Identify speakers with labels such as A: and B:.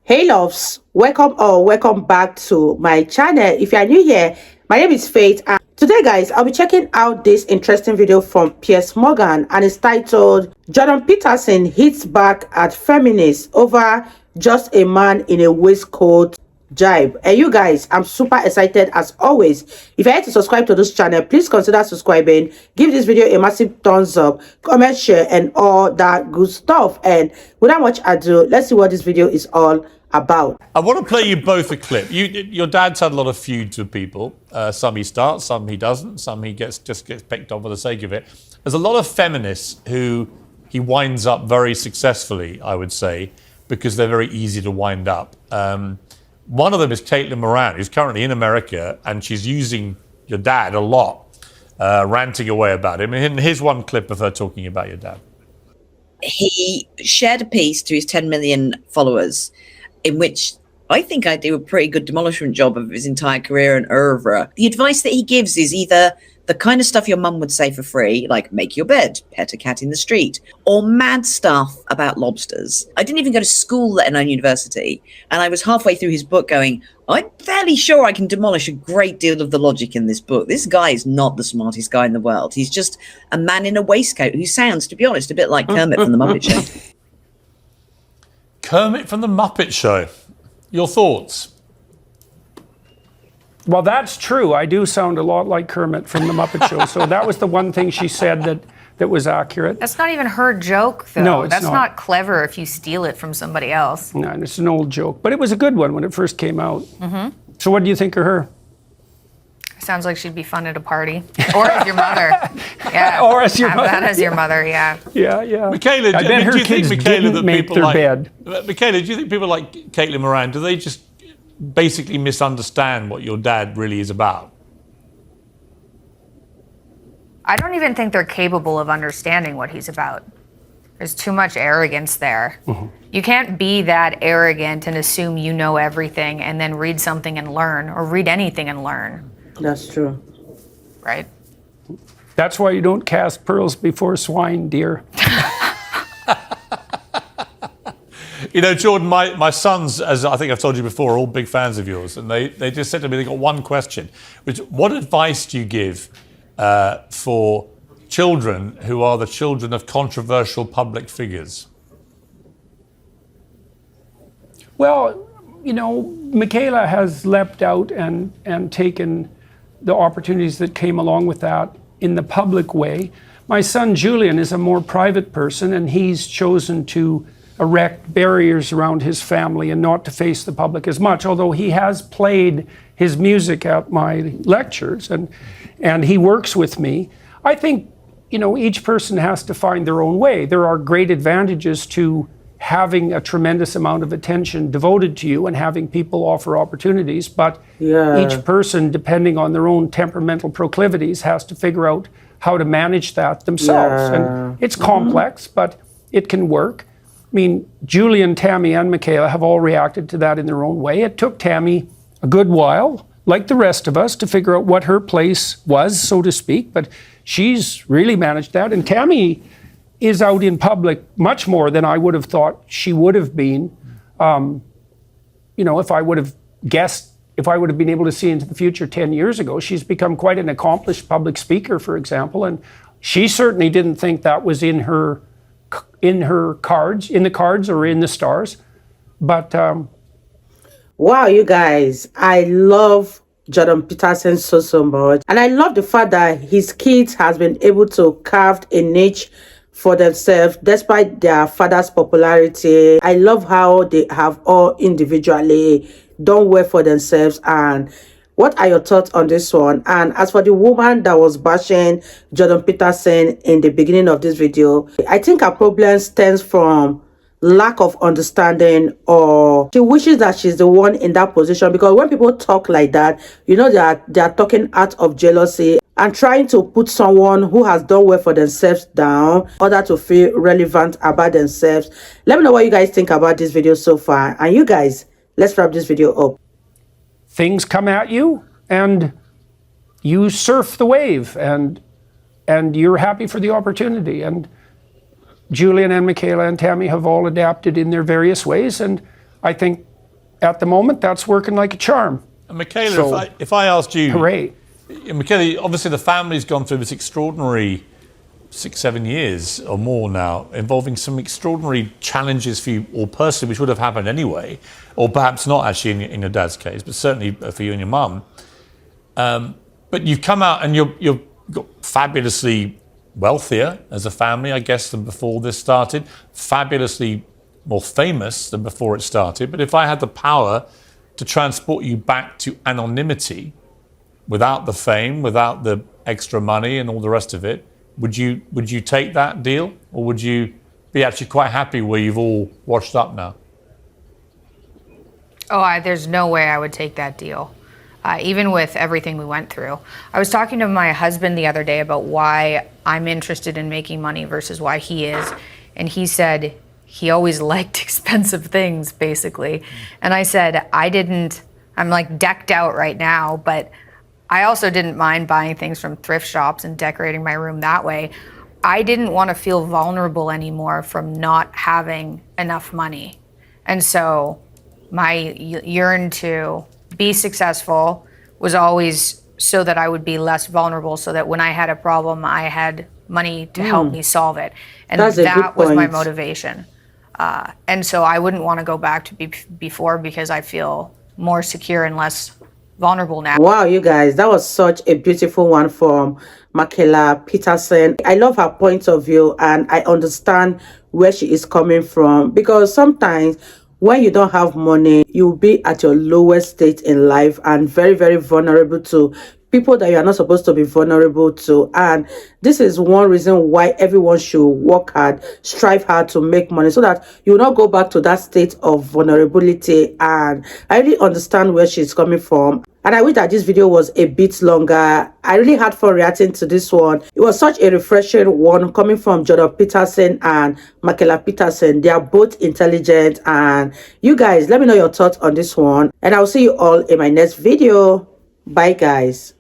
A: Hey loves, welcome or welcome back to my channel. If you are new here, my name is Faith, and today guys I'll be checking out this interesting video from Piers Morgan, and it's titled Jordan Peterson hits back at Feminist over just a man in a waistcoat jibe. And you guys, I'm super excited as always. If you're here to subscribe to this channel, please consider subscribing, give this video a massive thumbs up, comment, share, and all that good stuff. And without much ado, let's see what this video is all about.
B: I want to play you both a clip. Your dad's had a lot of feuds with people. Some he starts, some he doesn't, some he just gets picked on for the sake of it. There's a lot of feminists who he winds up very successfully, I would say, because they're very easy to wind up. One of them is Caitlin Moran, who's currently in America, and she's using your dad a lot, ranting away about him. And here's one clip of her talking about your dad.
C: He shared a piece to his 10 million followers in which I think I do a pretty good demolishment job of his entire career and oeuvre. The advice that he gives is either the kind of stuff your mum would say for free, like make your bed, pet a cat in the street, or mad stuff about lobsters. I didn't even go to school, let alone university, and I was halfway through his book going, I'm fairly sure I can demolish a great deal of the logic in this book. This guy is not the smartest guy in the world. He's just a man in a waistcoat who sounds, to be honest, a bit like Kermit from the Muppet Show.
B: Kermit from the Muppet Show. Your thoughts?
D: Well, that's true. I do sound a lot like Kermit from the Muppet Show. So that was the one thing she said that was accurate.
E: That's not even her joke, though.
D: No, it's
E: That's
D: not.
E: not clever if you steal it from somebody else.
D: No, it's an old joke. But it was a good one when it first came out. Mm-hmm. So what do you think of her?
E: Sounds like she'd be fun at a party. Or as your mother. Yeah.
D: Or as your
E: Have
D: mother.
E: that as your mother, yeah.
D: Yeah, yeah.
B: Michaela,
D: I bet her
B: do you think,
D: kids
B: Michaela,
D: didn't
B: that
D: make
B: people
D: their
B: like,
D: bed.
B: Michaela, do you think people like Caitlin Moran, do they just basically misunderstand what your dad really is about?
E: I don't even think they're capable of understanding what he's about. There's too much arrogance there. Mm-hmm. You can't be that arrogant and assume you know everything and then read something and learn, or read anything and learn.
A: That's true.
E: Right?
D: That's why you don't cast pearls before swine, dear.
B: You know, Jordan, my sons, as I think I've told you before, are all big fans of yours. And they just said to me, they got one question, which, what advice do you give for children who are the children of controversial public figures?
D: Well, you know, Michaela has leapt out and taken the opportunities that came along with that in the public way. My son Julian is a more private person, and he's chosen to erect barriers around his family and not to face the public as much, although he has played his music at my lectures and he works with me. I think, you know, each person has to find their own way. There are great advantages to having a tremendous amount of attention devoted to you and having people offer opportunities, but each person, depending on their own temperamental proclivities, has to figure out how to manage that themselves. And it's complex, but it can work. I mean, Julian, Tammy, and Michaela have all reacted to that in their own way. It took Tammy a good while, like the rest of us, to figure out what her place was, so to speak, but she's really managed that. And Tammy is out in public much more than I would have thought she would have been. You know, if I would have been able to see into the future 10 years ago, she's become quite an accomplished public speaker, for example, and she certainly didn't think that was in the cards or in the stars. But
A: Wow, you guys, I love Jordan Peterson so much, and I love the fact that his kids has been able to carve a niche for themselves despite their father's popularity. I love how they have all individually done well for themselves. And what are your thoughts on this one? And as for the woman that was bashing Jordan Peterson in the beginning of this video, I think her problem stems from lack of understanding, or she wishes that she's the one in that position, because when people talk like that, you know, they are talking out of jealousy and trying to put someone who has done well for themselves down in order to feel relevant about themselves. Let me know what you guys think about this video so far, and you guys, let's wrap this video up.
D: things come at you and you surf the wave and you're happy for the opportunity. And Julian and Michaela and Tammy have all adapted in their various ways, and I think at the moment, that's working like a charm.
B: And Michaela,
D: So,
B: if I asked you,
D: Hooray.
B: Michaela, obviously the family's gone through this extraordinary 6-7 years or more now, involving some extraordinary challenges for you all personally, which would have happened anyway, or perhaps not actually in your dad's case, but certainly for you and your mum. But you've come out and you're fabulously wealthier as a family, I guess, than before this started, fabulously more famous than before it started. But if I had the power to transport you back to anonymity, without the fame, without the extra money and all the rest of it, would you take that deal, or would you be actually quite happy where you've all washed up now?
E: Oh, there's no way I would take that deal, even with everything we went through. I was talking to my husband the other day about why I'm interested in making money versus why he is, and he said he always liked expensive things, basically. And I said, I'm like decked out right now, but I also didn't mind buying things from thrift shops and decorating my room that way. I didn't want to feel vulnerable anymore from not having enough money. And so my yearn to be successful was always so that I would be less vulnerable, so that when I had a problem, I had money to help me solve it. And that was my motivation. And so I wouldn't want to go back to before, because I feel more secure and less vulnerable now.
A: Wow, you guys, that was such a beautiful one from Michaela Peterson. I love her point of view, and I understand where she is coming from, because sometimes when you don't have money, you'll be at your lowest state in life and very, very vulnerable to people that you are not supposed to be vulnerable to. And this is one reason why everyone should work hard, strive hard to make money, so that you will not go back to that state of vulnerability. And I really understand where she's coming from. And I wish that this video was a bit longer. I really had fun reacting to this one. It was such a refreshing one coming from Jordan Peterson and Michaela Peterson. They are both intelligent. And you guys, let me know your thoughts on this one. And I'll see you all in my next video. Bye, guys.